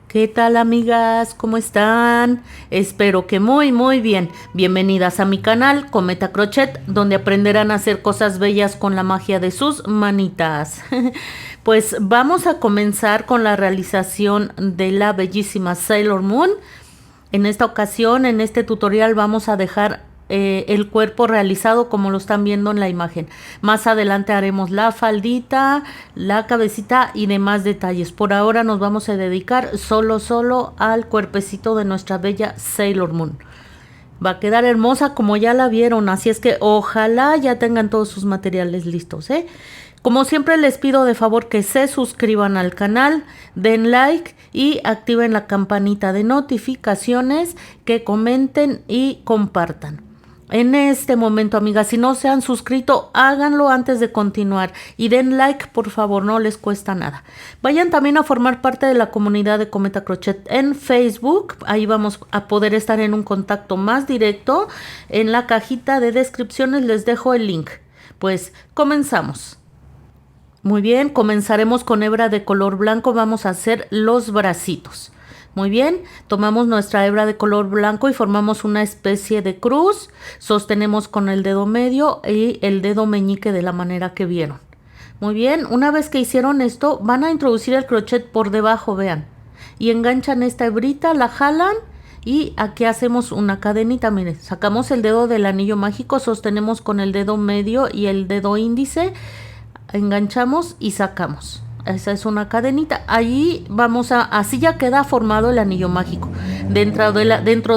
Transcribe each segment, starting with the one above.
¿Qué tal, amigas? ¿Cómo están? Espero que muy bien. Bienvenidas a mi canal Cometa Crochet, donde aprenderán a hacer cosas bellas con la magia de sus manitas. Pues vamos a comenzar con la realización de la bellísima Sailor Moon. En esta ocasión, en este tutorial, vamos a dejar el cuerpo realizado como lo están viendo en la imagen. Más adelante haremos la faldita, la cabecita y demás detalles. Por ahora nos vamos a dedicar solo al cuerpecito de nuestra bella Sailor Moon. Va a quedar hermosa como ya la vieron, así es que ojalá ya tengan todos sus materiales listos, ¿eh? Como siempre les pido de favor que se suscriban al canal, den like y activen la campanita de notificaciones, que comenten y compartan. En este momento, amigas, si no se han suscrito, háganlo antes de continuar y den like, por favor, no les cuesta nada. Vayan también a formar parte de la comunidad de Cometa Crochet en Facebook. Ahí vamos a poder estar en un contacto más directo. En la cajita de descripciones les dejo el link. Pues comenzamos. Muy bien, comenzaremos con hebra de color blanco. Vamos a hacer los bracitos. Muy bien, tomamos nuestra hebra de color blanco y formamos una especie de cruz. Sostenemos con el dedo medio y el dedo meñique de la manera que vieron. Muy bien, una vez que hicieron esto, van a introducir el crochet por debajo, vean. Y enganchan esta hebrita, la jalan y aquí hacemos una cadenita. Miren, sacamos el dedo del anillo mágico, sostenemos con el dedo medio y el dedo índice, enganchamos y sacamos. Esa es una cadenita. Ahí vamos a, así ya queda formado el anillo mágico. Dentro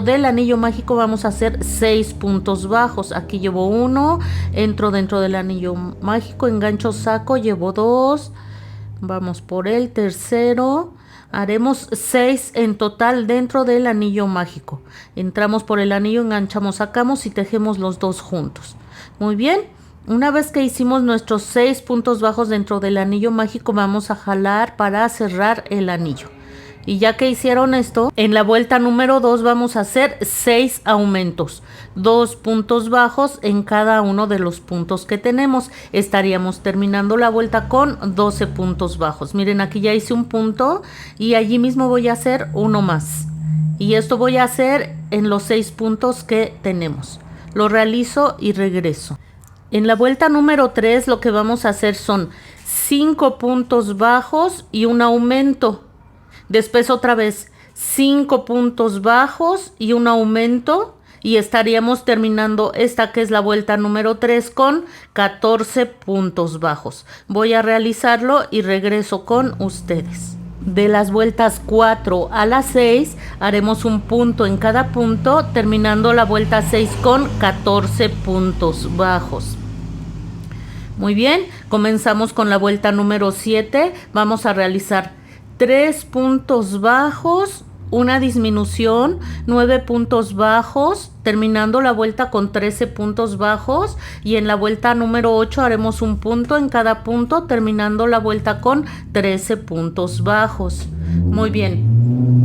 del anillo mágico vamos a hacer 6 puntos bajos. Aquí llevo 1, entro dentro del anillo mágico, engancho, saco, llevo 2, vamos por el tercero. Haremos 6 en total dentro del anillo mágico. Entramos por el anillo, enganchamos, sacamos y tejemos los dos juntos. Muy bien. Una vez que hicimos nuestros 6 puntos bajos dentro del anillo mágico, vamos a jalar para cerrar el anillo. Y ya que hicieron esto, en la vuelta número 2 vamos a hacer 6 aumentos, 2 puntos bajos en cada uno de los puntos que tenemos. Estaríamos terminando la vuelta con 12 puntos bajos. Miren, aquí ya hice un punto y allí mismo voy a hacer uno más. Y esto voy a hacer en los 6 puntos que tenemos. Lo realizo y regreso. En la vuelta número 3 lo que vamos a hacer son 5 puntos bajos y un aumento. Después otra vez 5 puntos bajos y un aumento. Y estaríamos terminando esta que es la vuelta número 3 con 14 puntos bajos. Voy a realizarlo y regreso con ustedes. De las vueltas 4 a las 6 haremos un punto en cada punto, terminando la vuelta 6 con 14 puntos bajos. Muy bien, comenzamos con la vuelta número 7. Vamos a realizar 3 puntos bajos, una disminución, 9 puntos bajos, terminando la vuelta con 13 puntos bajos. Y en la vuelta número 8 haremos un punto en cada punto, terminando la vuelta con 13 puntos bajos. Muy bien,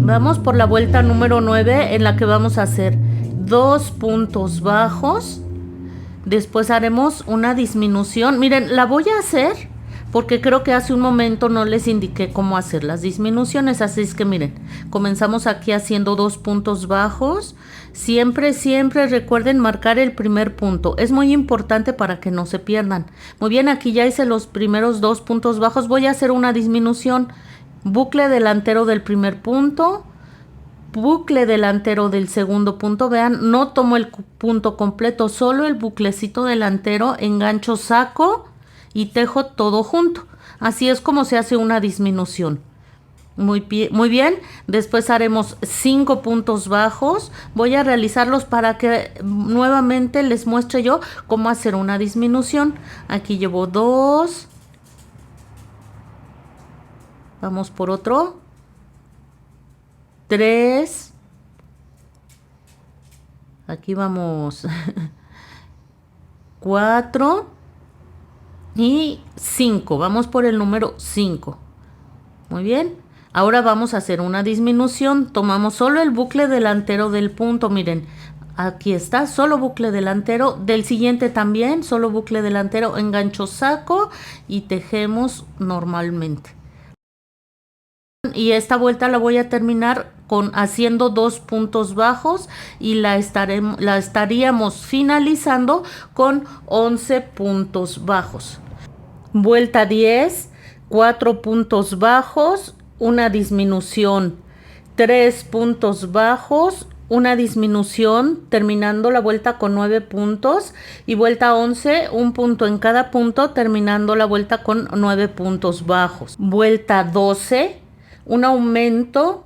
vamos por la vuelta número 9, en la que vamos a hacer 2 puntos bajos. Después haremos una disminución. Miren, la voy a hacer porque creo que hace un momento no les indiqué cómo hacer las disminuciones. Así es que miren, comenzamos aquí haciendo 2 puntos bajos. Siempre recuerden marcar el primer punto. Es muy importante para que no se pierdan. Muy bien, aquí ya hice los primeros 2 puntos bajos. Voy a hacer una disminución. Bucle delantero del primer punto. Bucle delantero del segundo punto. Vean, no tomo el punto completo, solo el buclecito delantero, engancho, saco y tejo todo junto. Así es como se hace una disminución. Muy bien, después haremos 5 puntos bajos. Voy a realizarlos para que nuevamente les muestre yo cómo hacer una disminución. Aquí llevo 2. Vamos por otro. 3, aquí vamos 4 y 5, vamos por el número 5. Muy bien, ahora vamos a hacer una disminución. Tomamos solo el bucle delantero del punto, miren, aquí está, solo bucle delantero, del siguiente también, solo bucle delantero, engancho, saco y tejemos normalmente. Y esta vuelta la voy a terminar haciendo 2 puntos bajos y la estaríamos finalizando con 11 puntos bajos. Vuelta 10, 4 puntos bajos, una disminución, 3 puntos bajos, una disminución, terminando la vuelta con 9 puntos, y vuelta 11, un punto en cada punto, terminando la vuelta con 9 puntos bajos. Vuelta 12, un aumento,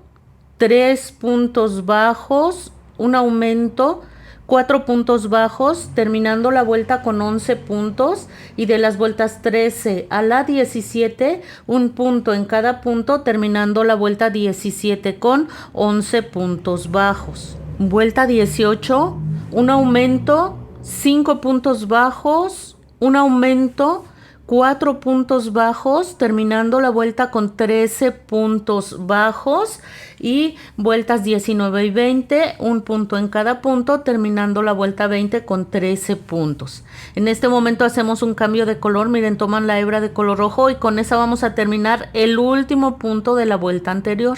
3 puntos bajos, un aumento, 4 puntos bajos, terminando la vuelta con 11 puntos, y de las vueltas 13 a la 17, un punto en cada punto, terminando la vuelta 17 con 11 puntos bajos. Vuelta 18, un aumento, 5 puntos bajos, un aumento, 4 puntos bajos, terminando la vuelta con 13 puntos bajos, y vueltas 19 y 20, un punto en cada punto, terminando la vuelta 20 con 13 puntos. En este momento hacemos un cambio de color. Miren, toman la hebra de color rojo y con esa vamos a terminar el último punto de la vuelta anterior,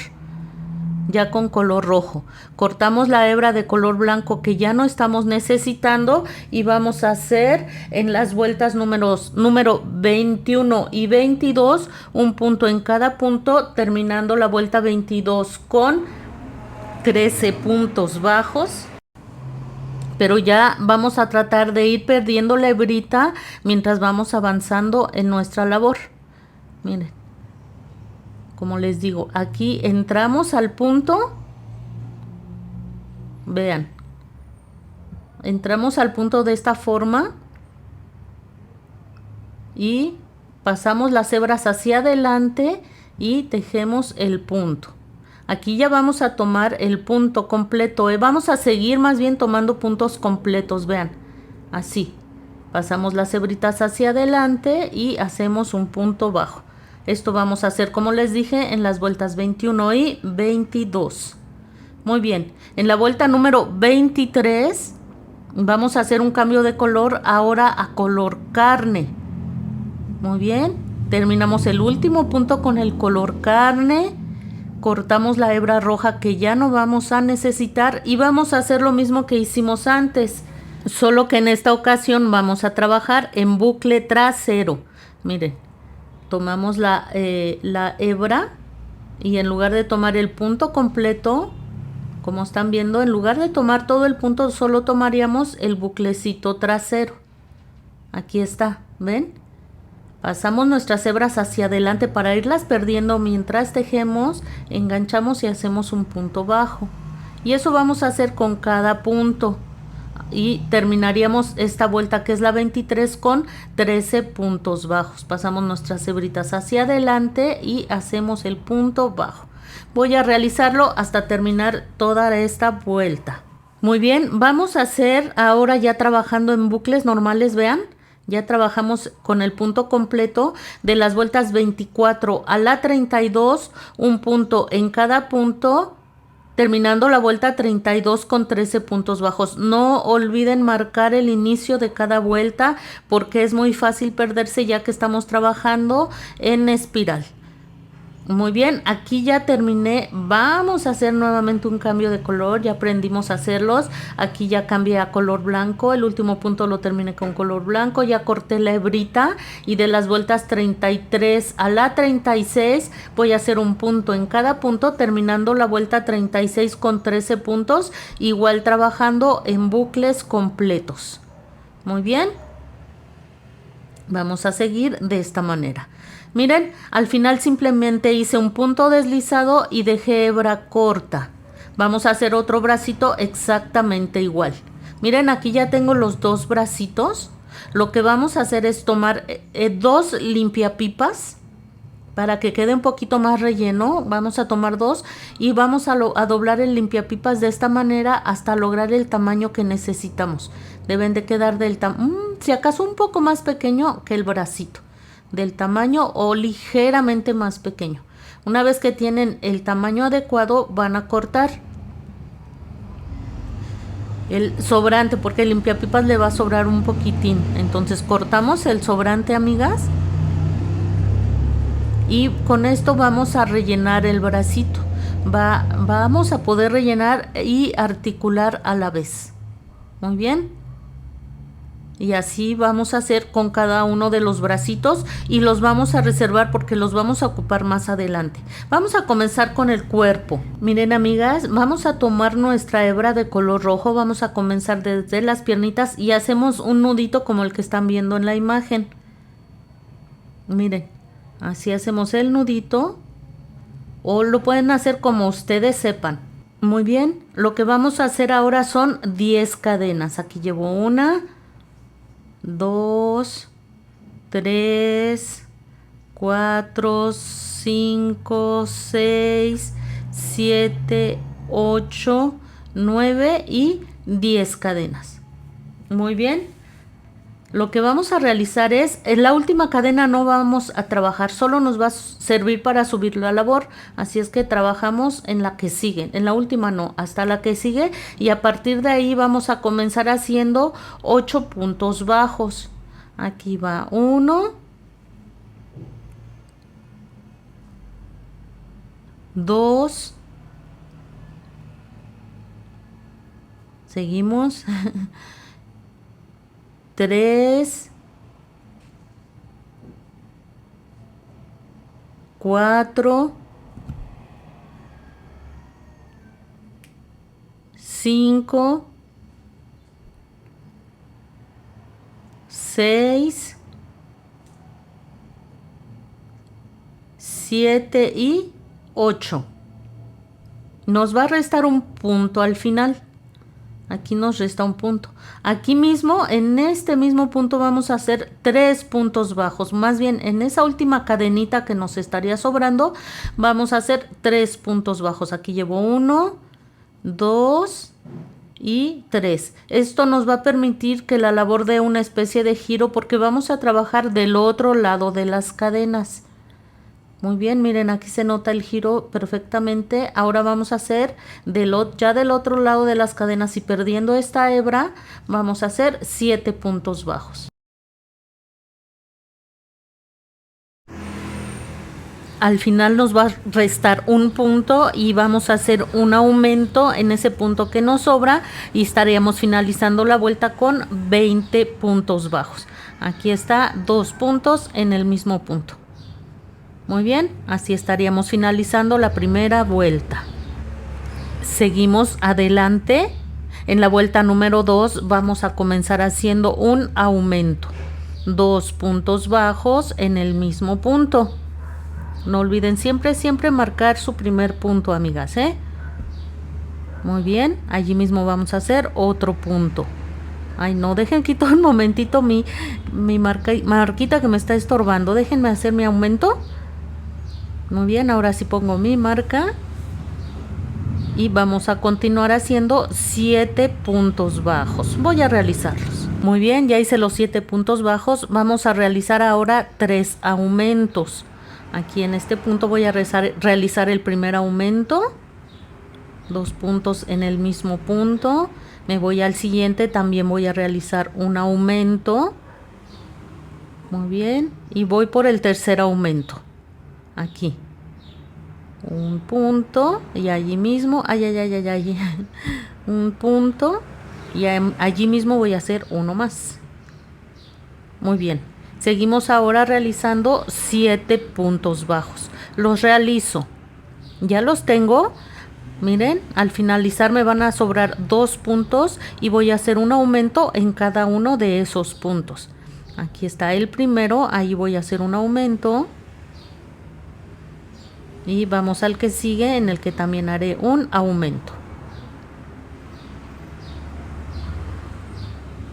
ya con color rojo. Cortamos la hebra de color blanco que ya no estamos necesitando y vamos a hacer en las vueltas número 21 y 22 un punto en cada punto, terminando la vuelta 22 con 13 puntos bajos. Pero ya vamos a tratar de ir perdiendo la hebrita mientras vamos avanzando en nuestra labor. Miren, como les digo, aquí entramos al punto, vean, entramos al punto de esta forma y pasamos las hebras hacia adelante y tejemos el punto. Aquí ya vamos a tomar el punto completo, vamos a seguir más bien tomando puntos completos, vean, así, pasamos las hebritas hacia adelante y hacemos un punto bajo. Esto vamos a hacer, como les dije, en las vueltas 21 y 22. Muy bien, en la vuelta número 23 vamos a hacer un cambio de color ahora a color carne. Muy bien, terminamos el último punto con el color carne, cortamos la hebra roja que ya no vamos a necesitar y vamos a hacer lo mismo que hicimos antes, solo que en esta ocasión vamos a trabajar en bucle trasero. Miren, tomamos la hebra y en lugar de tomar el punto completo, como están viendo, en lugar de tomar todo el punto, solo tomaríamos el buclecito trasero. Aquí está, ¿ven? Pasamos nuestras hebras hacia adelante para irlas perdiendo mientras tejemos, enganchamos y hacemos un punto bajo. Y eso vamos a hacer con cada punto. Y terminaríamos esta vuelta, que es la 23, con 13 puntos bajos. Pasamos nuestras hebritas hacia adelante y hacemos el punto bajo. Voy a realizarlo hasta terminar toda esta vuelta. Muy bien, vamos a hacer ahora ya trabajando en bucles normales, vean. Ya trabajamos con el punto completo de las vueltas 24 a la 32, un punto en cada punto, terminando la vuelta 32 con 13 puntos bajos. No olviden marcar el inicio de cada vuelta porque es muy fácil perderse ya que estamos trabajando en espiral. Muy bien, aquí ya terminé. Vamos a hacer nuevamente un cambio de color. Ya aprendimos a hacerlos. Aquí ya cambié a color blanco. El último punto lo terminé con color blanco. Ya corté la hebrita y de las vueltas 33 a la 36 voy a hacer un punto en cada punto, terminando la vuelta 36 con 13 puntos, igual trabajando en bucles completos. Muy bien, vamos a seguir de esta manera. Miren, al final simplemente hice un punto deslizado y dejé hebra corta. Vamos a hacer otro bracito exactamente igual. Miren, aquí ya tengo los dos bracitos. Lo que vamos a hacer es tomar dos limpiapipas para que quede un poquito más relleno. Vamos a tomar dos y vamos a doblar el limpiapipas de esta manera hasta lograr el tamaño que necesitamos. Deben de quedar si acaso un poco más pequeño que el bracito, del tamaño o ligeramente más pequeño. Una vez que tienen el tamaño adecuado, van a cortar el sobrante, porque el limpiapipas le va a sobrar un poquitín. Entonces cortamos el sobrante, amigas, y con esto vamos a rellenar el bracito. Vamos a poder rellenar y articular a la vez. Muy bien. Y así vamos a hacer con cada uno de los bracitos y los vamos a reservar porque los vamos a ocupar más adelante. Vamos a comenzar con el cuerpo. Miren, amigas, vamos a tomar nuestra hebra de color rojo. Vamos a comenzar desde las piernitas y hacemos un nudito como el que están viendo en la imagen. Miren, así hacemos el nudito, o lo pueden hacer como ustedes sepan. Muy bien, lo que vamos a hacer ahora son 10 cadenas. Aquí llevo una, 2, 3, 4, 5, 6, 7, 8, 9 y 10 cadenas. Muy bien. Lo que vamos a realizar es, en la última cadena no vamos a trabajar, solo nos va a servir para subir la labor, así es que trabajamos en la que sigue, en la última no, hasta la que sigue, y a partir de ahí vamos a comenzar haciendo 8 puntos bajos. Aquí va 1, 2, seguimos, 3, 4, 5, 6, 7 y 8. Nos va a restar un punto al final. Aquí nos resta un punto. Aquí mismo, en este mismo punto vamos a hacer 3 puntos bajos. Más bien, en esa última cadenita que nos estaría sobrando, vamos a hacer 3 puntos bajos. Aquí llevo 1, 2 y 3. Esto nos va a permitir que la labor dé una especie de giro porque vamos a trabajar del otro lado de las cadenas. Muy bien, miren, aquí se nota el giro perfectamente. Ahora vamos a hacer ya del otro lado de las cadenas y perdiendo esta hebra, vamos a hacer 7 puntos bajos. Al final nos va a restar un punto y vamos a hacer un aumento en ese punto que nos sobra y estaríamos finalizando la vuelta con 20 puntos bajos. Aquí está 2 puntos en el mismo punto. Muy bien, así estaríamos finalizando la primera vuelta. Seguimos adelante. En la vuelta número 2 vamos a comenzar haciendo un aumento. 2 puntos bajos en el mismo punto. No olviden siempre marcar su primer punto, amigas, ¿eh? Muy bien, allí mismo vamos a hacer otro punto. Ay, no, dejen quito un momentito mi marquita que me está estorbando. Déjenme hacer mi aumento. Muy bien, ahora sí pongo mi marca y vamos a continuar haciendo 7 puntos bajos. Voy a realizarlos. Muy bien, ya hice los 7 puntos bajos. Vamos a realizar ahora 3 aumentos. Aquí en este punto voy a realizar el primer aumento. 2 puntos en el mismo punto. Me voy al siguiente, también voy a realizar un aumento. Muy bien, y voy por el tercer aumento. Aquí un punto y allí mismo un punto y allí mismo voy a hacer uno más. Muy bien, seguimos ahora realizando 7 puntos bajos. Los realizo, ya los tengo. Miren, al finalizar me van a sobrar 2 puntos y voy a hacer un aumento en cada uno de esos puntos. Aquí está el primero, ahí voy a hacer un aumento. Y vamos al que sigue, en el que también haré un aumento.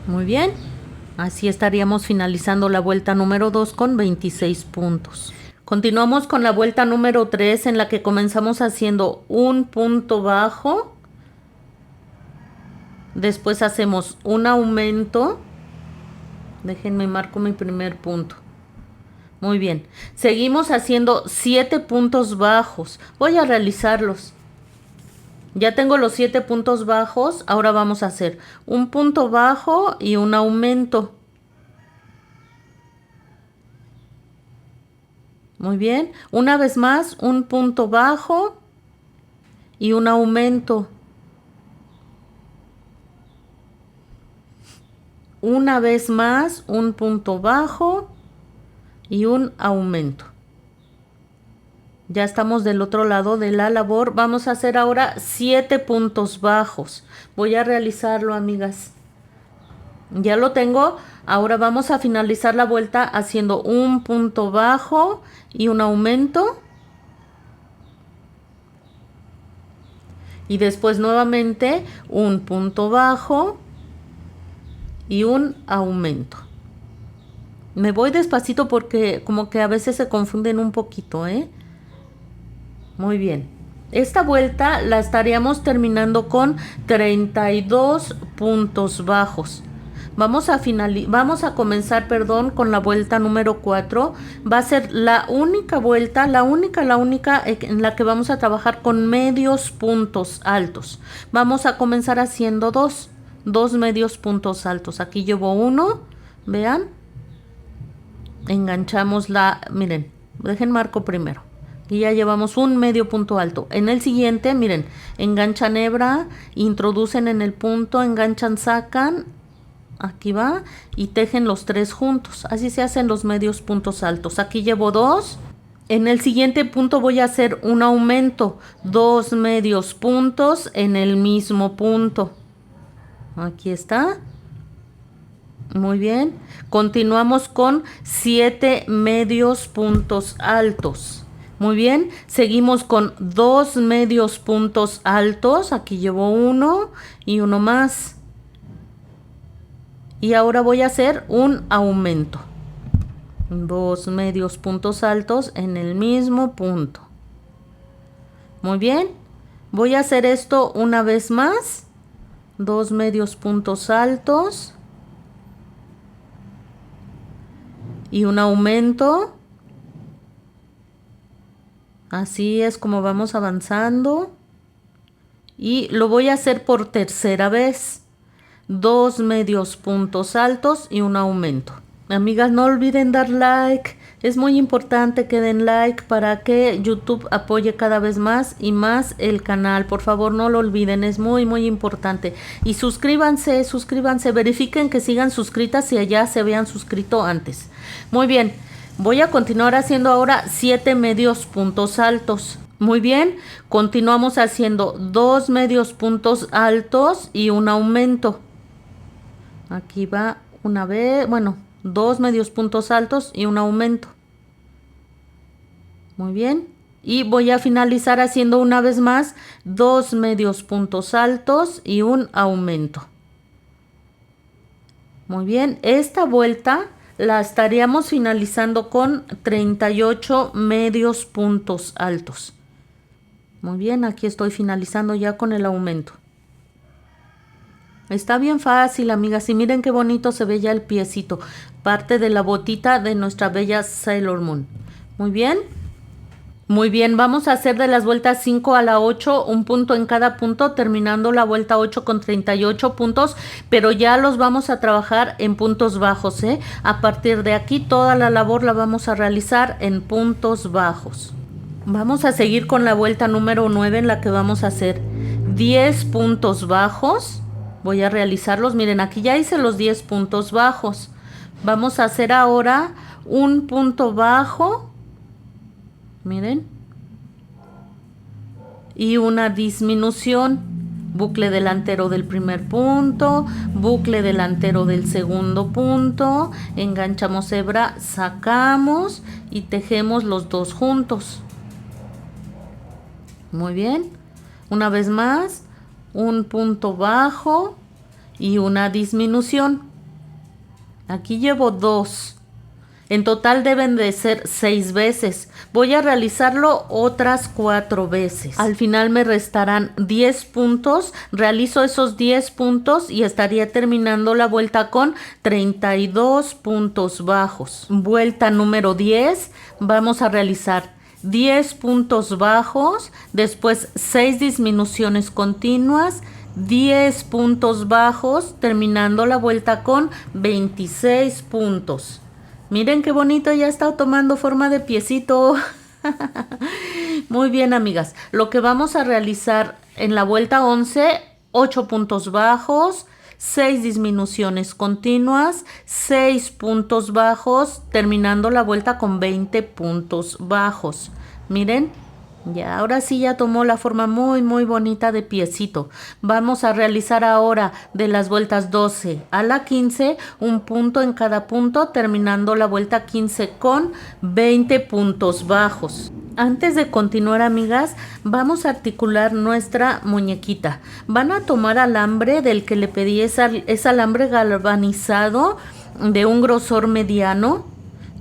Muy bien, así estaríamos finalizando la vuelta número 2 con 26 puntos. Continuamos con la vuelta número 3, en la que comenzamos haciendo un punto bajo. Después hacemos un aumento. Déjenme marco mi primer punto. Muy bien, seguimos haciendo 7 puntos bajos. Voy a realizarlos. Ya tengo los 7 puntos bajos. Ahora vamos a hacer un punto bajo y un aumento. Muy bien. Una vez más, un punto bajo y un aumento. Una vez más, un punto bajo y un aumento. Ya estamos del otro lado de la labor. Vamos a hacer ahora 7 puntos bajos. Voy a realizarlo, amigas. Ya lo tengo. Ahora vamos a finalizar la vuelta haciendo un punto bajo y un aumento. Y después nuevamente un punto bajo y un aumento. Me voy despacito porque como que a veces se confunden un poquito, ¿eh? Muy bien. Esta vuelta la estaríamos terminando con 32 puntos bajos. Vamos a comenzar, perdón, con la vuelta número 4. Va a ser la única vuelta, la única en la que vamos a trabajar con medios puntos altos. Vamos a comenzar haciendo dos medios puntos altos. Aquí llevo uno, vean. Enganchamos miren, dejen marco primero. Y ya llevamos un medio punto alto. En el siguiente, miren, enganchan hebra, introducen en el punto, enganchan, sacan, aquí va, y tejen los 3 juntos. Así se hacen los medios puntos altos. Aquí llevo 2. En el siguiente punto voy a hacer un aumento, 2 medios puntos en el mismo punto. Aquí está. Muy bien. Continuamos con 7 medios puntos altos. Muy bien, seguimos con 2 medios puntos altos. Aquí llevo uno y uno más. Y ahora voy a hacer un aumento. 2 medios puntos altos en el mismo punto. Muy bien, voy a hacer esto una vez más. 2 medios puntos altos. Y un aumento. Así es como vamos avanzando. Y lo voy a hacer por tercera vez. 2 medios puntos altos y un aumento. Amigas, no olviden dar like. Es muy importante que den like para que YouTube apoye cada vez más y más el canal. Por favor, no lo olviden. Es muy, muy importante. Y suscríbanse. Verifiquen que sigan suscritas si allá se habían suscrito antes. Muy bien. Voy a continuar haciendo ahora 7 medios puntos altos. Muy bien, continuamos haciendo 2 medios puntos altos y un aumento. Aquí va una vez, bueno, 2 medios puntos altos y un aumento. Muy bien, y voy a finalizar haciendo una vez más 2 medios puntos altos y un aumento. Muy bien, esta vuelta la estaríamos finalizando con 38 medios puntos altos. Muy bien, aquí estoy finalizando ya con el aumento. Está bien fácil, amigas, y miren qué bonito se ve ya el piecito, parte de la botita de nuestra bella Sailor Moon. Muy bien. Muy bien, vamos a hacer de las vueltas 5 a la 8, un punto en cada punto, terminando la vuelta 8 con 38 puntos, pero ya los vamos a trabajar en puntos bajos, ¿eh? A partir de aquí toda la labor la vamos a realizar en puntos bajos. Vamos a seguir con la vuelta número 9 en la que vamos a hacer 10 puntos bajos. Voy a realizarlos, miren, aquí ya hice los 10 puntos bajos. Vamos a hacer ahora un punto bajo. Miren, y una disminución, bucle delantero del primer punto, bucle delantero del segundo punto, enganchamos hebra, sacamos y tejemos los 2 juntos. Muy bien, una vez más, un punto bajo y una disminución. Aquí llevo 2. En total deben de ser 6 veces. Voy a realizarlo otras 4 veces. Al final me restarán 10 puntos. Realizo esos 10 puntos y estaría terminando la vuelta con 32 puntos bajos. Vuelta número 10. Vamos a realizar 10 puntos bajos, después 6 disminuciones continuas, 10 puntos bajos, terminando la vuelta con 26 puntos. Miren qué bonito, ya está tomando forma de piecito. Muy bien, amigas. Lo que vamos a realizar en la vuelta 11, 8 puntos bajos, 6 disminuciones continuas, 6 puntos bajos, terminando la vuelta con 20 puntos bajos. Miren, ya ahora sí ya tomó la forma muy muy bonita de piecito. Vamos a realizar ahora de las vueltas 12 a la 15 un punto en cada punto, terminando la vuelta 15 con 20 puntos bajos. Antes de continuar, amigas, vamos a articular nuestra muñequita. Van a tomar alambre del que le pedí, es alambre galvanizado de un grosor mediano.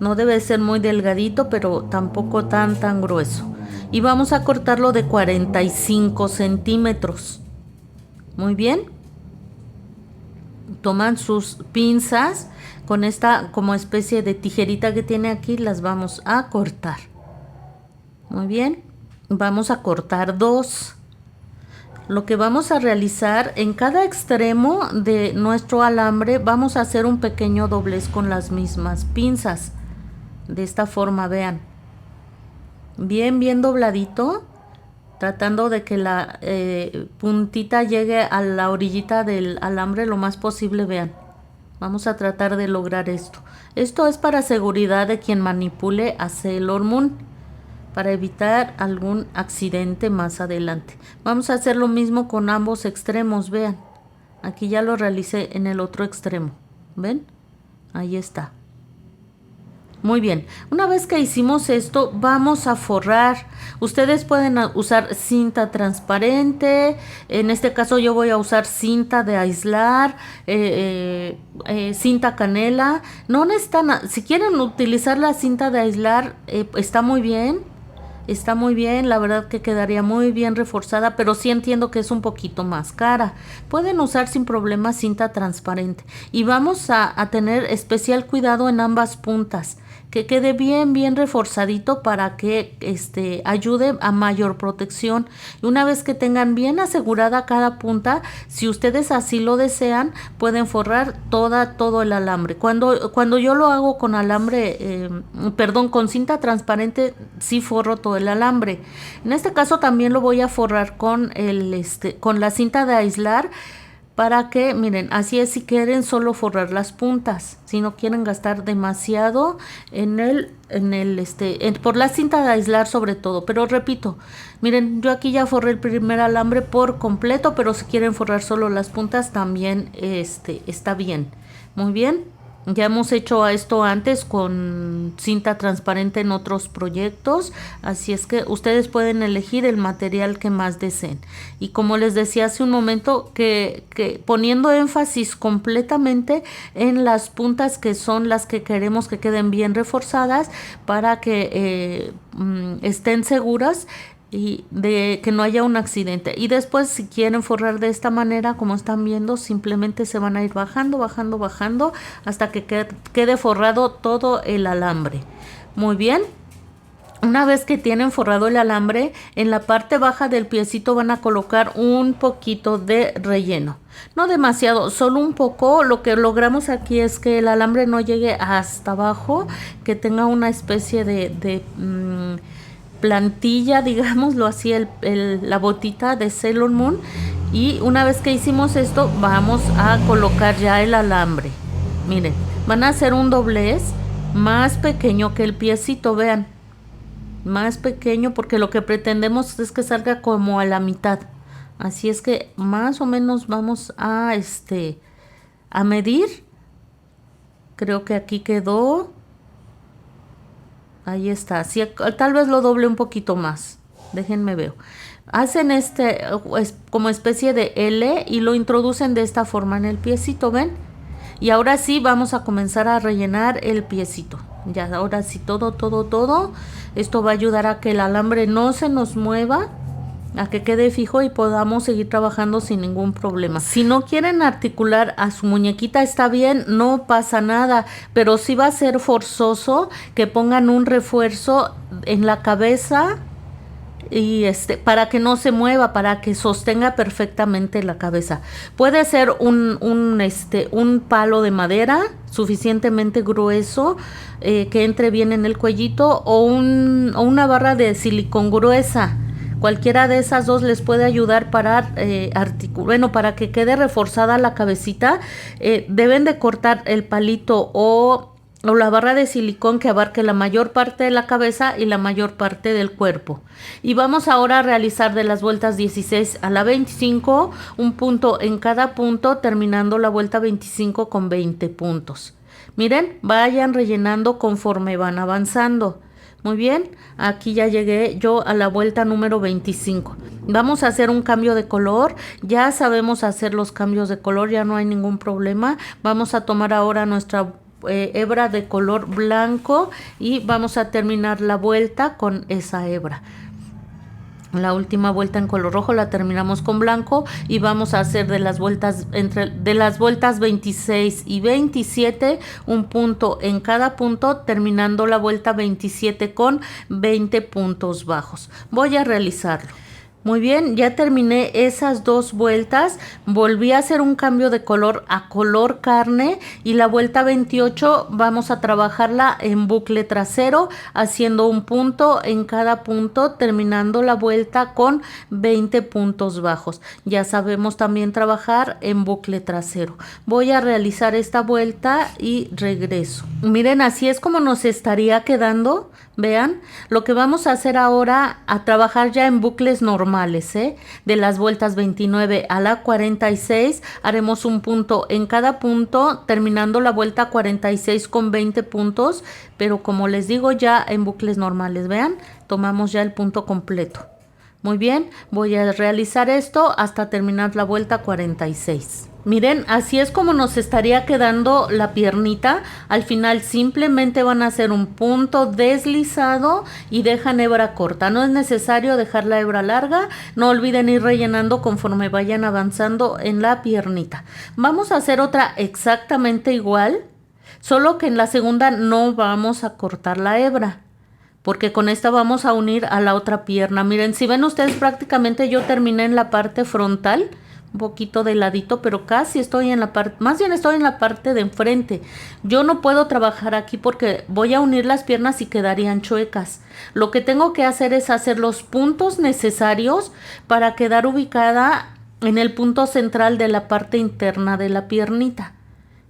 No debe ser muy delgadito, pero tampoco tan grueso. Y vamos a cortarlo de 45 centímetros. Muy bien. Toman sus pinzas con esta como especie de tijerita que tiene aquí, las vamos a cortar. Muy bien. Vamos a cortar 2. Lo que vamos a realizar en cada extremo de nuestro alambre, vamos a hacer un pequeño doblez con las mismas pinzas. De esta forma, vean. Bien dobladito, tratando de que la puntita llegue a la orillita del alambre lo más posible, vean. Vamos a tratar de lograr esto. Esto es para seguridad de quien manipule a Sailor Moon, para evitar algún accidente más adelante. Vamos a hacer lo mismo con ambos extremos, vean. Aquí ya lo realicé en el otro extremo, ¿ven? Ahí está. Muy bien, una vez que hicimos esto, vamos a forrar. Ustedes pueden usar cinta transparente, en este caso yo voy a usar cinta de aislar, cinta canela. No necesitan, si quieren utilizar la cinta de aislar, está muy bien. Está muy bien, la verdad que quedaría muy bien reforzada, pero sí entiendo que es un poquito más cara. Pueden usar sin problema cinta transparente. Y vamos a tener especial cuidado en ambas puntas, que quede bien reforzadito para que ayude a mayor protección. Y una vez que tengan bien asegurada cada punta, si ustedes así lo desean, pueden forrar todo el alambre. Cuando yo lo hago con alambre, con cinta transparente, sí forro todo el alambre. En este caso también lo voy a forrar con con la cinta de aislar, para que, miren, así es si quieren solo forrar las puntas, si no quieren gastar demasiado por la cinta de aislar sobre todo. Pero repito, miren, yo aquí ya forré el primer alambre por completo, pero si quieren forrar solo las puntas también está bien. Muy bien. Ya hemos hecho esto antes con cinta transparente en otros proyectos, así es que ustedes pueden elegir el material que más deseen. Y como les decía hace un momento, que poniendo énfasis completamente en las puntas que son las que queremos que queden bien reforzadas para que estén seguras y de que no haya un accidente. Y después, si quieren forrar de esta manera, como están viendo, simplemente se van a ir bajando hasta que quede forrado todo el alambre. Muy bien. Una vez que tienen forrado el alambre, en la parte baja del piecito van a colocar un poquito de relleno. No demasiado, solo un poco. Lo que logramos aquí es que el alambre no llegue hasta abajo, que tenga una especie de plantilla, digámoslo así, la botita de Sailor Moon. Y una vez que hicimos esto, vamos a colocar ya el alambre. Miren, van a hacer un doblez más pequeño que el piecito, vean, más pequeño, porque lo que pretendemos es que salga como a la mitad. Así es que más o menos vamos a medir. Creo que aquí quedó. Ahí está, sí, tal vez lo doble un poquito más. Déjenme ver. Hacen como especie de L y lo introducen de esta forma en el piecito, ¿ven? Y ahora sí vamos a comenzar a rellenar el piecito. Ya, ahora sí todo. Esto va a ayudar a que el alambre no se nos mueva, a que quede fijo y podamos seguir trabajando sin ningún problema. Si no quieren articular a su muñequita, está bien, no pasa nada, pero sí va a ser forzoso que pongan un refuerzo en la cabeza y para que no se mueva, para que sostenga perfectamente la cabeza. Puede ser un palo de madera suficientemente grueso que entre bien en el cuellito o una barra de silicón gruesa. Cualquiera de esas dos les puede ayudar para para que quede reforzada la cabecita. Deben de cortar el palito o la barra de silicón que abarque la mayor parte de la cabeza y la mayor parte del cuerpo. Y vamos ahora a realizar de las vueltas 16 a la 25 un punto en cada punto, terminando la vuelta 25 con 20 puntos. Miren, vayan rellenando conforme van avanzando. Muy bien, aquí ya llegué yo a la vuelta número 25. Vamos a hacer un cambio de color. Ya sabemos hacer los cambios de color, ya no hay ningún problema. Vamos a tomar ahora nuestra hebra de color blanco y vamos a terminar la vuelta con esa hebra. La última vuelta en color rojo la terminamos con blanco y vamos a hacer de las vueltas 26 y 27 un punto en cada punto, terminando la vuelta 27 con 20 puntos bajos. Voy a realizarlo. Muy bien, ya terminé esas dos vueltas, volví a hacer un cambio de color a color carne y la vuelta 28 vamos a trabajarla en bucle trasero, haciendo un punto en cada punto, terminando la vuelta con 20 puntos bajos. Ya sabemos también trabajar en bucle trasero. Voy a realizar esta vuelta y regreso. Miren, así es como nos estaría quedando. Vean, lo que vamos a hacer ahora, a trabajar ya en bucles normales, de las vueltas 29 a la 46, haremos un punto en cada punto, terminando la vuelta 46 con 20 puntos, pero como les digo, ya en bucles normales. Vean, tomamos ya el punto completo. Muy bien, voy a realizar esto hasta terminar la vuelta 46. Miren, así es como nos estaría quedando la piernita. Al final simplemente van a hacer un punto deslizado y dejan hebra corta. No es necesario dejar la hebra larga. No olviden ir rellenando conforme vayan avanzando en la piernita. Vamos a hacer otra exactamente igual, solo que en la segunda no vamos a cortar la hebra, porque con esta vamos a unir a la otra pierna. Miren, si ven ustedes, prácticamente yo terminé en la parte frontal, un poquito de ladito, pero casi estoy en la parte, más bien estoy en la parte de enfrente. Yo no puedo trabajar aquí porque voy a unir las piernas y quedarían chuecas. Lo que tengo que hacer es hacer los puntos necesarios para quedar ubicada en el punto central de la parte interna de la piernita.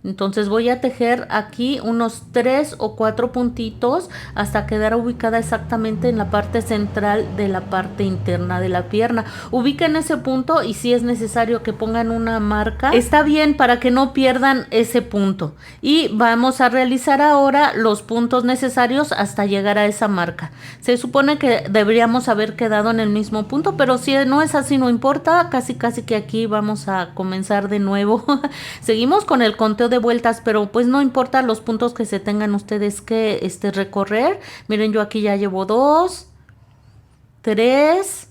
Entonces voy a tejer aquí unos 3 o 4 puntitos hasta quedar ubicada exactamente en la parte central de la parte interna de la pierna. Ubiquen ese punto y si es necesario que pongan una marca, está bien, para que no pierdan ese punto. Y vamos a realizar ahora los puntos necesarios hasta llegar a esa marca. Se supone que deberíamos haber quedado en el mismo punto, pero si no es así, no importa. Casi que aquí vamos a comenzar de nuevo. Seguimos con el conteo de vueltas, pero pues no importa los puntos que se tengan ustedes que recorrer. Miren, yo aquí ya llevo 2, 3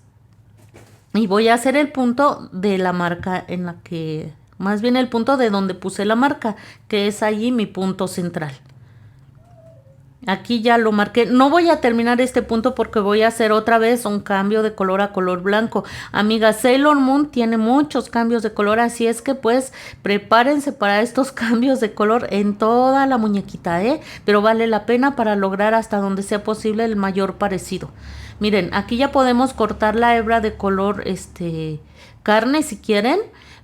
y voy a hacer el punto de la marca en la que, más bien el punto de donde puse la marca, que es allí mi punto central. Aquí ya lo marqué. No voy a terminar este punto porque voy a hacer otra vez un cambio de color a color blanco. Amiga, Sailor Moon tiene muchos cambios de color, así es que pues prepárense para estos cambios de color en toda la muñequita, pero vale la pena para lograr hasta donde sea posible el mayor parecido. Miren, aquí ya podemos cortar la hebra de color carne si quieren,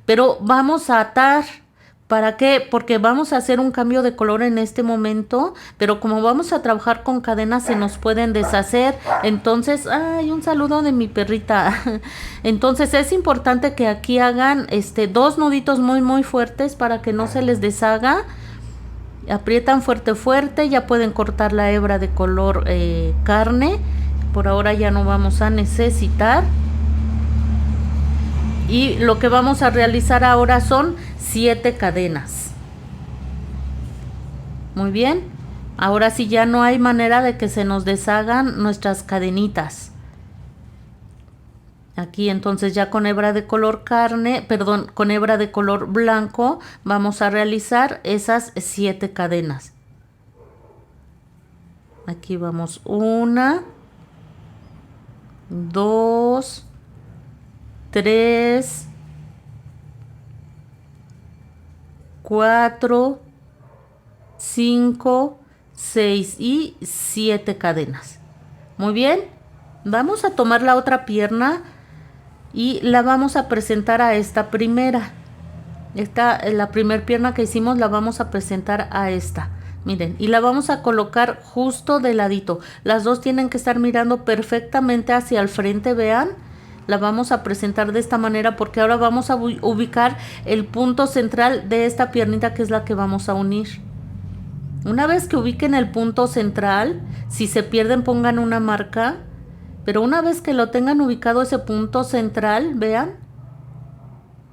pero vamos a atar. ¿Para qué? Porque vamos a hacer un cambio de color en este momento, pero como vamos a trabajar con cadenas se nos pueden deshacer. Entonces, ¡ay! Un saludo de mi perrita. Entonces es importante que aquí hagan 2 nuditos muy fuertes para que no se les deshaga. Aprietan fuerte, ya pueden cortar la hebra de color carne. Por ahora ya no vamos a necesitar. Y lo que vamos a realizar ahora son 7 cadenas. Muy bien. Ahora sí ya no hay manera de que se nos deshagan nuestras cadenitas. Aquí entonces ya con hebra de color carne, perdón, con hebra de color blanco vamos a realizar esas 7 cadenas. Aquí vamos 1, 2, 3, 4, 5, 6 y 7 cadenas. Muy bien, vamos a tomar la otra pierna y la vamos a presentar a esta primera. La primera pierna que hicimos la vamos a presentar a esta. Miren, y la vamos a colocar justo de ladito. Las dos tienen que estar mirando perfectamente hacia el frente, vean. La vamos a presentar de esta manera porque ahora vamos a ubicar el punto central de esta piernita que es la que vamos a unir. Una vez que ubiquen el punto central, si se pierden pongan una marca, pero una vez que lo tengan ubicado ese punto central, vean,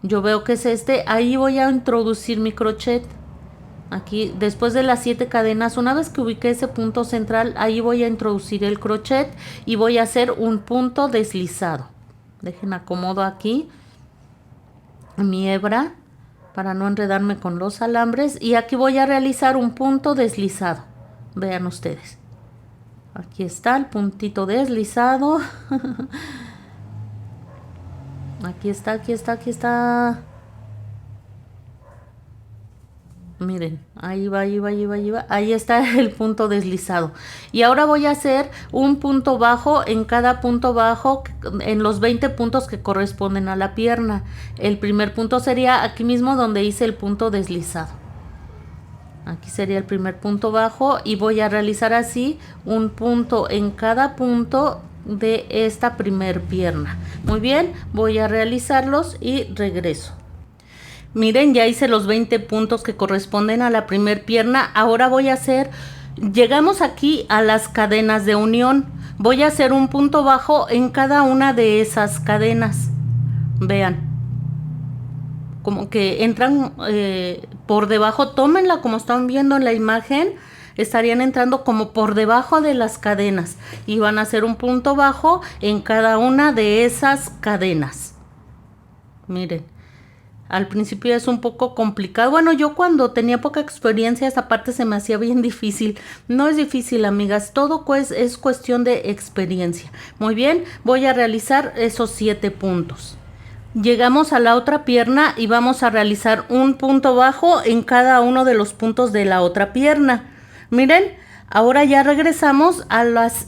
yo veo que es este, ahí voy a introducir mi crochet. Aquí, después de las 7 cadenas, una vez que ubique ese punto central, ahí voy a introducir el crochet y voy a hacer un punto deslizado. Dejen acomodo aquí mi hebra para no enredarme con los alambres y aquí voy a realizar un punto deslizado. Vean ustedes. Aquí está el puntito deslizado. Aquí está, aquí está, aquí está. Miren, ahí va, ahí va, ahí va, ahí va. Ahí está el punto deslizado. Y ahora voy a hacer un punto bajo en cada punto bajo, en los 20 puntos que corresponden a la pierna. El primer punto sería aquí mismo donde hice el punto deslizado. Aquí sería el primer punto bajo y voy a realizar así un punto en cada punto de esta primer pierna. Muy bien, voy a realizarlos y regreso. Miren, ya hice los 20 puntos que corresponden a la primer pierna. Ahora voy a hacer, llegamos aquí a las cadenas de unión. Voy a hacer un punto bajo en cada una de esas cadenas. Vean, como que entran por debajo, tómenla como están viendo en la imagen. Estarían entrando como por debajo de las cadenas y van a hacer un punto bajo en cada una de esas cadenas. Miren. Al principio es un poco complicado. Bueno, yo cuando tenía poca experiencia esta parte se me hacía bien difícil. No es difícil, amigas. Todo es cuestión de experiencia. Muy bien, voy a realizar esos 7 puntos. Llegamos a la otra pierna y vamos a realizar un punto bajo en cada uno de los puntos de la otra pierna. Miren. Ahora ya regresamos a las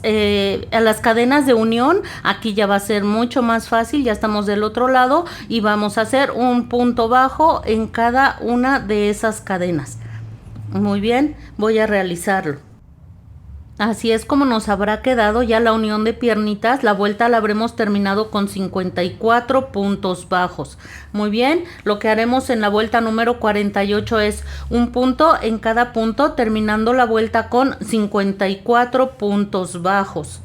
cadenas de unión. Aquí ya va a ser mucho más fácil. Ya estamos del otro lado y vamos a hacer un punto bajo en cada una de esas cadenas. Muy bien, voy a realizarlo. Así es como nos habrá quedado ya la unión de piernitas. La vuelta la habremos terminado con 54 puntos bajos. Muy bien, lo que haremos en la vuelta número 48 es un punto en cada punto, terminando la vuelta con 54 puntos bajos.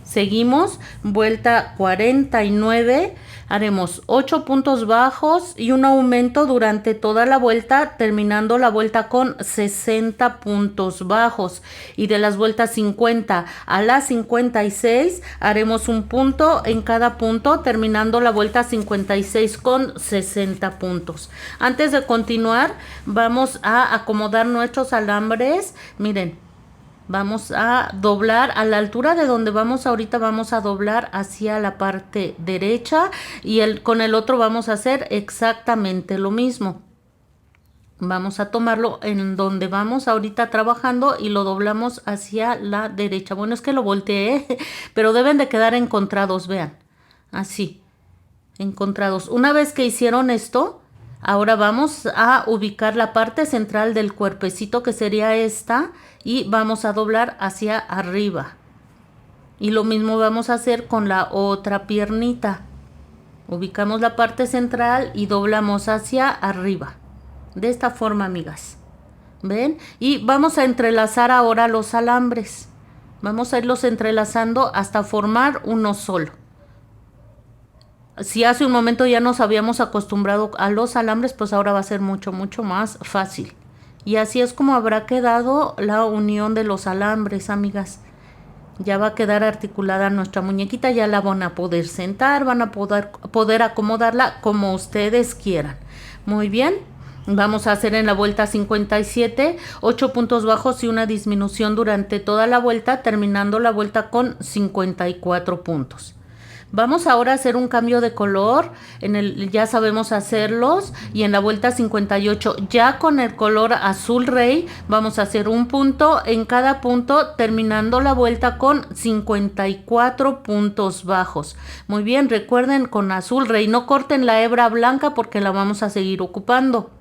Seguimos, vuelta 49, haremos 8 puntos bajos y un aumento durante toda la vuelta, terminando la vuelta con 60 puntos bajos. Y de las vueltas 50 a las 56, haremos un punto en cada punto, terminando la vuelta 56 con 60 puntos. Antes de continuar, vamos a acomodar nuestros alambres. Miren. Vamos a doblar a la altura de donde vamos ahorita, vamos a doblar hacia la parte derecha y con el otro vamos a hacer exactamente lo mismo. Vamos a tomarlo en donde vamos ahorita trabajando y lo doblamos hacia la derecha. Bueno, es que lo volteé, pero deben de quedar encontrados, vean, así, encontrados. Una vez que hicieron esto, ahora vamos a ubicar la parte central del cuerpecito que sería esta y vamos a doblar hacia arriba. Y lo mismo vamos a hacer con la otra piernita. Ubicamos la parte central y doblamos hacia arriba. De esta forma, amigas. ¿Ven? Y vamos a entrelazar ahora los alambres. Vamos a irlos entrelazando hasta formar uno solo. Si hace un momento ya nos habíamos acostumbrado a los alambres, pues ahora va a ser mucho más fácil. Y así es como habrá quedado la unión de los alambres, amigas. Ya va a quedar articulada nuestra muñequita, ya la van a poder sentar, van a poder acomodarla como ustedes quieran. Muy bien, vamos a hacer en la vuelta 57, 8 puntos bajos y una disminución durante toda la vuelta, terminando la vuelta con 54 puntos. Vamos ahora a hacer un cambio de color, ya sabemos hacerlos, y en la vuelta 58 ya con el color azul rey vamos a hacer un punto en cada punto, terminando la vuelta con 54 puntos bajos. Muy bien, recuerden con azul rey, no corten la hebra blanca porque la vamos a seguir ocupando.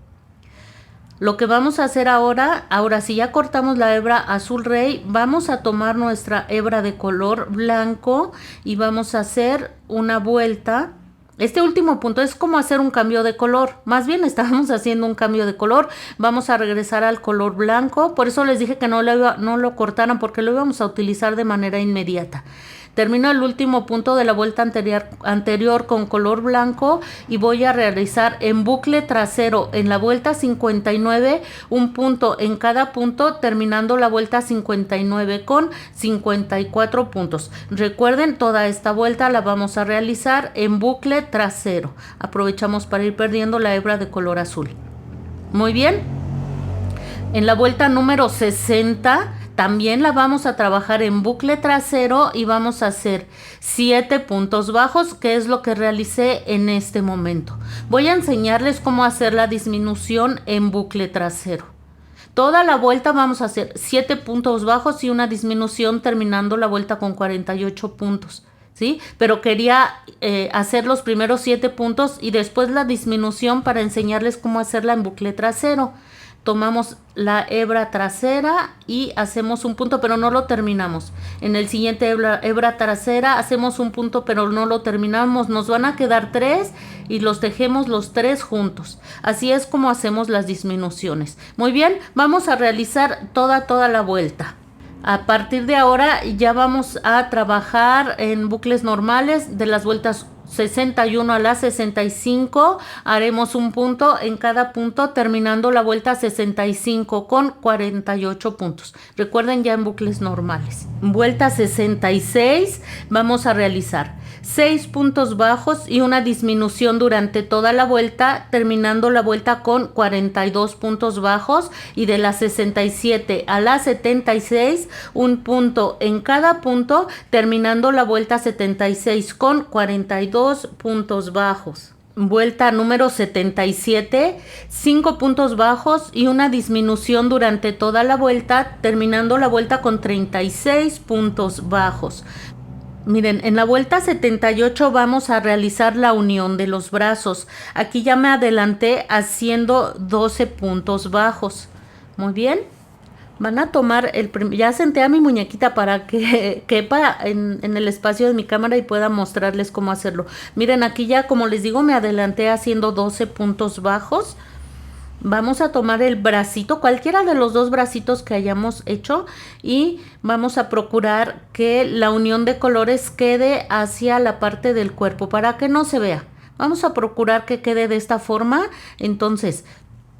Lo que vamos a hacer ahora si ya cortamos la hebra azul rey, vamos a tomar nuestra hebra de color blanco y vamos a hacer una vuelta. Este último punto es como hacer un cambio de color, más bien estábamos haciendo un cambio de color. Vamos a regresar al color blanco, por eso les dije que no lo cortaran porque lo íbamos a utilizar de manera inmediata. Termino el último punto de la vuelta anterior con color blanco y voy a realizar en bucle trasero en la vuelta 59 un punto en cada punto, terminando la vuelta 59 con 54 puntos. Recuerden, toda esta vuelta la vamos a realizar en bucle trasero. Aprovechamos para ir perdiendo la hebra de color azul. Muy bien. En la vuelta número 60 también la vamos a trabajar en bucle trasero y vamos a hacer 7 puntos bajos, que es lo que realicé en este momento. Voy a enseñarles cómo hacer la disminución en bucle trasero. Toda la vuelta vamos a hacer 7 puntos bajos y una disminución, terminando la vuelta con 48 puntos. ¿Sí? Pero quería hacer los primeros 7 puntos y después la disminución para enseñarles cómo hacerla en bucle trasero. Tomamos la hebra trasera y hacemos un punto, pero no lo terminamos. En el siguiente hebra trasera hacemos un punto, pero no lo terminamos. Nos van a quedar 3 y los tejemos los 3 juntos. Así es como hacemos las disminuciones. Muy bien, vamos a realizar toda la vuelta. A partir de ahora ya vamos a trabajar en bucles normales de las vueltas 61 a la 65. Haremos un punto en cada punto, terminando la vuelta 65 con 48 puntos. Recuerden, ya en bucles normales. Vuelta 66 vamos a realizar 6 puntos bajos y una disminución durante toda la vuelta, terminando la vuelta con 42 puntos bajos, y de la 67 a la 76 un punto en cada punto, terminando la vuelta 76 con 42 puntos bajos. Vuelta número 77, 5 puntos bajos y una disminución durante toda la vuelta, terminando la vuelta con 36 puntos bajos. Miren, en la vuelta 78 vamos a realizar la unión de los brazos. Aquí ya me adelanté haciendo 12 puntos bajos. Muy bien. Van a tomar ya senté a mi muñequita para que quepa en el espacio de mi cámara y pueda mostrarles cómo hacerlo. Miren, aquí ya, como les digo, me adelanté haciendo 12 puntos bajos. Vamos a tomar el bracito, cualquiera de los dos bracitos que hayamos hecho, y vamos a procurar que la unión de colores quede hacia la parte del cuerpo para que no se vea. Vamos a procurar que quede de esta forma. Entonces,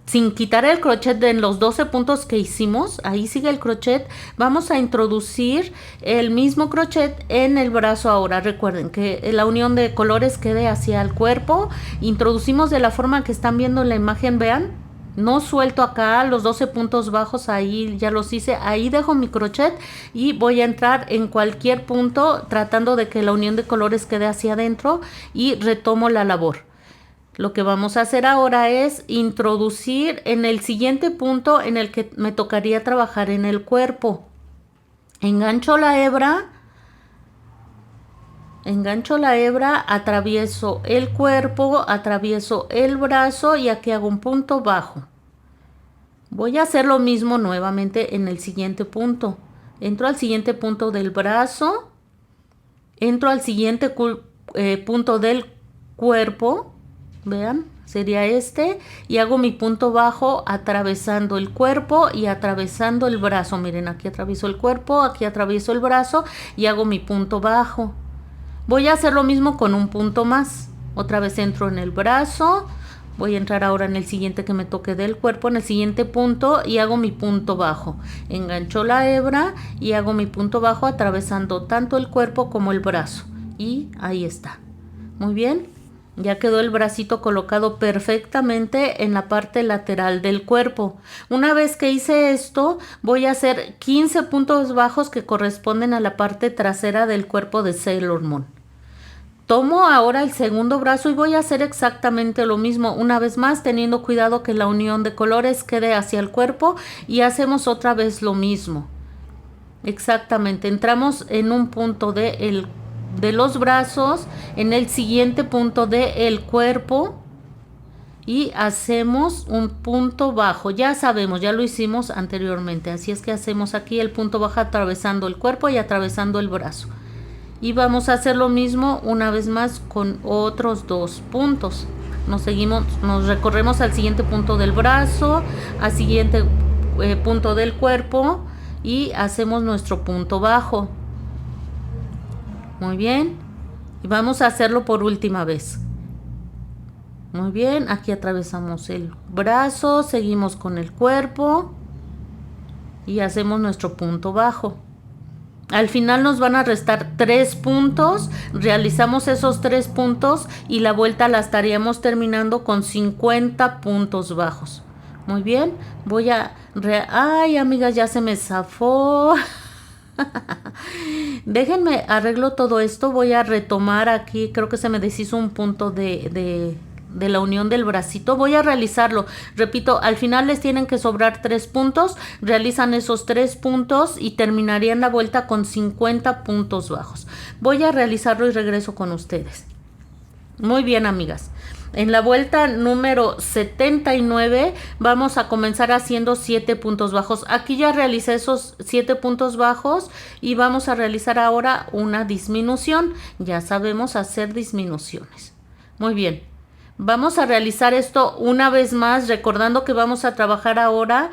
sin quitar el crochet de los 12 puntos que hicimos, ahí sigue el crochet, vamos a introducir el mismo crochet en el brazo ahora. Recuerden que la unión de colores quede hacia el cuerpo. Introducimos de la forma que están viendo en la imagen, vean. No suelto acá los 12 puntos bajos, ahí ya los hice, ahí dejo mi crochet y voy a entrar en cualquier punto tratando de que la unión de colores quede hacia adentro y retomo la labor. Lo que vamos a hacer ahora es introducir en el siguiente punto en el que me tocaría trabajar en el cuerpo. Engancho la hebra, atravieso el cuerpo, atravieso el brazo y aquí hago un punto bajo. Voy a hacer lo mismo nuevamente en el siguiente punto. Entro al siguiente punto del brazo, entro al siguiente punto del cuerpo, vean, sería este, y hago mi punto bajo atravesando el cuerpo y atravesando el brazo. Miren, aquí atravieso el cuerpo, aquí atravieso el brazo y hago mi punto bajo. Voy a hacer lo mismo con un punto más. Otra vez entro en el brazo, voy a entrar ahora en el siguiente que me toque del cuerpo, en el siguiente punto, y hago mi punto bajo. Engancho la hebra y hago mi punto bajo atravesando tanto el cuerpo como el brazo. Y ahí está. Muy bien. Ya quedó el bracito colocado perfectamente en la parte lateral del cuerpo. Una vez que hice esto, voy a hacer 15 puntos bajos que corresponden a la parte trasera del cuerpo de Sailor Moon. Tomo ahora el segundo brazo y voy a hacer exactamente lo mismo, una vez más teniendo cuidado que la unión de colores quede hacia el cuerpo, y hacemos otra vez lo mismo. Exactamente, entramos en un punto de los brazos, en el siguiente punto del cuerpo y hacemos un punto bajo. Ya sabemos, ya lo hicimos anteriormente, así es que hacemos aquí el punto bajo atravesando el cuerpo y atravesando el brazo. Y vamos a hacer lo mismo una vez más con otros dos puntos. Nos recorremos al siguiente punto del brazo, al siguiente punto del cuerpo y hacemos nuestro punto bajo. Muy bien. Y vamos a hacerlo por última vez. Muy bien, aquí atravesamos el brazo, seguimos con el cuerpo y hacemos nuestro punto bajo. Al final nos van a restar 3 puntos, realizamos esos 3 puntos y la vuelta la estaríamos terminando con 50 puntos bajos. Muy bien, ay, amigas, ya se me zafó. Déjenme arreglo todo esto, voy a retomar aquí, creo que se me deshizo un punto de la unión del bracito. Voy a realizarlo, repito, al final les tienen que sobrar 3 puntos, realizan esos 3 puntos y terminarían la vuelta con 50 puntos bajos. Voy a realizarlo y regreso con ustedes. Muy bien, amigas. En la vuelta número 79 vamos a comenzar haciendo 7 puntos bajos. Aquí ya realicé esos 7 puntos bajos y vamos a realizar ahora una disminución. Ya sabemos hacer disminuciones. Muy bien. Vamos a realizar esto una vez más, recordando que vamos a trabajar ahora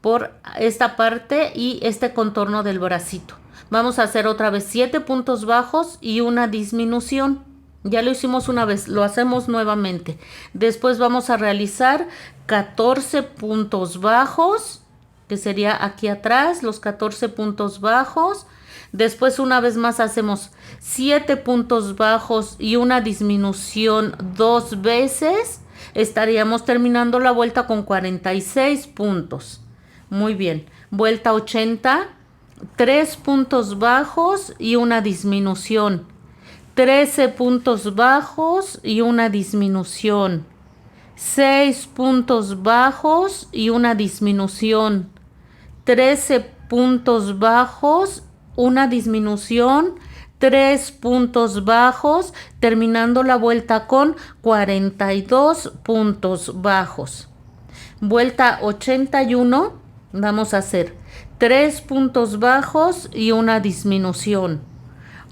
por esta parte y este contorno del bracito. Vamos a hacer otra vez 7 puntos bajos y una disminución. Ya lo hicimos una vez, lo hacemos nuevamente. Después vamos a realizar 14 puntos bajos, que sería aquí atrás, los 14 puntos bajos. Después una vez más hacemos 7 puntos bajos y una disminución 2 veces. Estaríamos terminando la vuelta con 46 puntos. Muy bien. Vuelta 80. 3 puntos bajos y una disminución. 13 puntos bajos y una disminución. 6 puntos bajos y una disminución. 13 puntos bajos, una disminución, 3 puntos bajos, terminando la vuelta con 42 puntos bajos. Vuelta 81, vamos a hacer 3 puntos bajos y una disminución.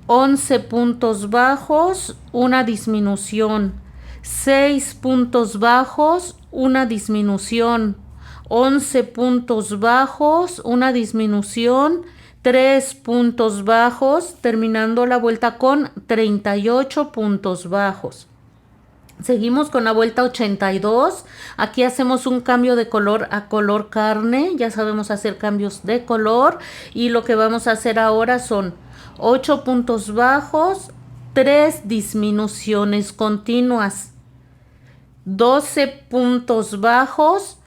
11 puntos bajos, una disminución. 6 puntos bajos, una disminución. 11 puntos bajos, una disminución. 3 puntos bajos, terminando la vuelta con 38 puntos bajos. Seguimos con la vuelta 82. Aquí hacemos un cambio de color a color carne. Ya sabemos hacer cambios de color. Y lo que vamos a hacer ahora son 8 puntos bajos, 3 disminuciones continuas. 12 puntos bajos,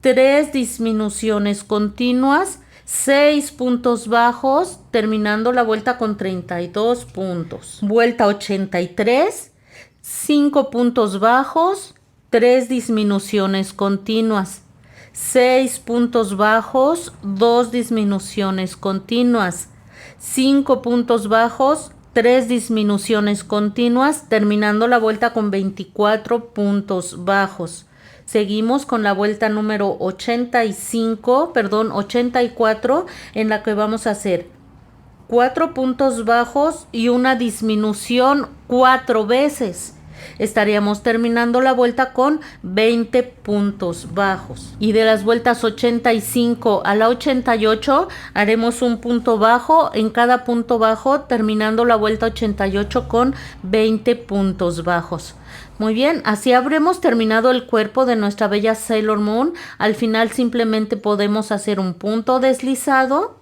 3 disminuciones continuas. 6 puntos bajos, terminando la vuelta con 32 puntos. Vuelta 83, 5 puntos bajos, 3 disminuciones continuas. 6 puntos bajos, 2 disminuciones continuas. 5 puntos bajos, 3 disminuciones continuas, terminando la vuelta con 24 puntos bajos. Seguimos con la vuelta número 84, en la que vamos a hacer 4 puntos bajos y una disminución 4 veces. Estaríamos terminando la vuelta con 20 puntos bajos. Y de las vueltas 85 a la 88 haremos un punto bajo en cada punto bajo, terminando la vuelta 88 con 20 puntos bajos. Muy bien, así habremos terminado el cuerpo de nuestra bella Sailor Moon. Al final simplemente podemos hacer un punto deslizado.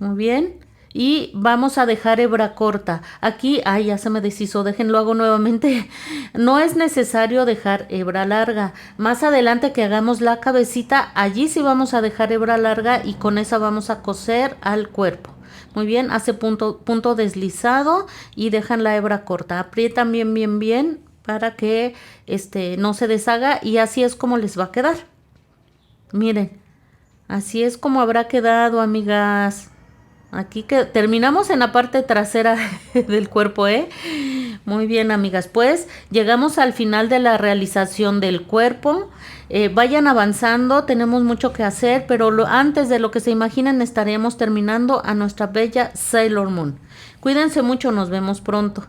Muy bien. Y vamos a dejar hebra corta. Aquí, ya se me deshizo, déjenlo hago nuevamente. No es necesario dejar hebra larga. Más adelante que hagamos la cabecita, allí sí vamos a dejar hebra larga y con esa vamos a coser al cuerpo. Muy bien, hace punto deslizado y dejan la hebra corta. Aprietan bien, bien, bien para que no se deshaga y así es como les va a quedar. Miren, así es como habrá quedado, amigas. Aquí que terminamos en la parte trasera del cuerpo, ¿eh? Muy bien, amigas. Pues llegamos al final de la realización del cuerpo. Vayan avanzando, tenemos mucho que hacer, pero antes de lo que se imaginen estaremos terminando a nuestra bella Sailor Moon. Cuídense mucho, nos vemos pronto.